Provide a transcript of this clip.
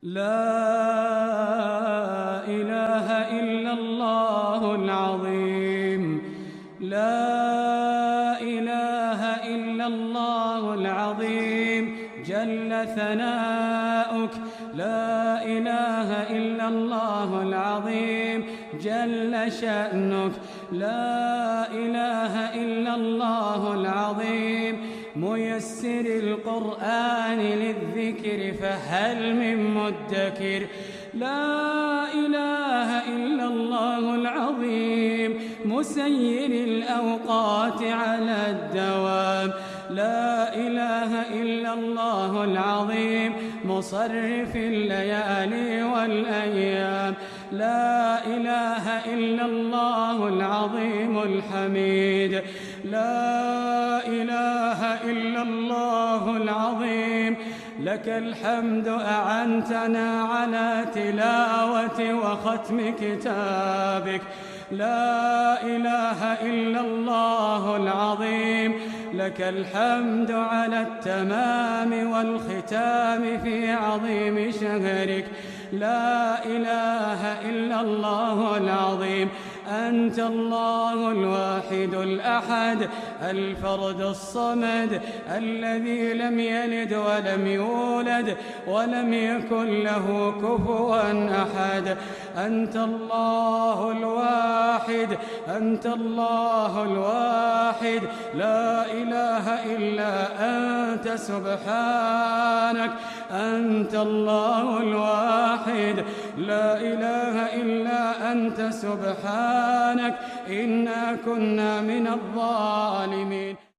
لا إله إلا الله العظيم. لا إله إلا الله العظيم جل ثناؤك. لا إله إلا الله العظيم جل شأنك. لا إله إلا الله العظيم ميسر القرآن للذكر فهل من مدكر. لا إله إلا الله العظيم مسير الأوقات على الدوام. لا إله إلا الله العظيم مصرف الليالي والأيام. لا إله إلا الله العظيم الحميد. لا إله إلا الله العظيم لك الحمد أعنتنا على تلاوة وختم كتابك. لا إله إلا الله العظيم لك الحمد على التمام والختام في عظيم شهرك. لا إله إلا الله العظيم أنت الله الواحد الأحد الفرد الصمد الذي لم يلد ولم يولد ولم يكن له كفوا أحد. أنت الله الواحد. أنت الله الواحد. لا إله إلا أنت سبحانك. أنت الله الواحد. لا إله إلا أنت سبحانك إنا كنا من الظالمين.